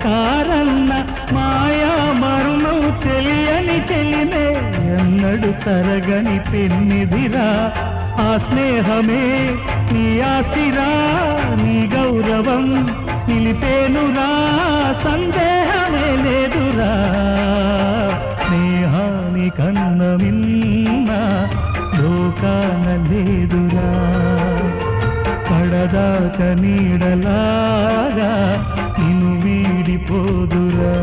కారన్న మాయా మరుణం తెలియని చెలినే ఎన్నడు తరగని పెన్నిదిరా ఆ స్నేహమే నీ ఆస్తిరా నీ గౌరవం నిలిపేనురా సందేహమే లేదురా స్నేహాని కన్న మిన్న లోకాన లేదురా పడదాక నీడలాగా నిన్ను వీడిపోదురా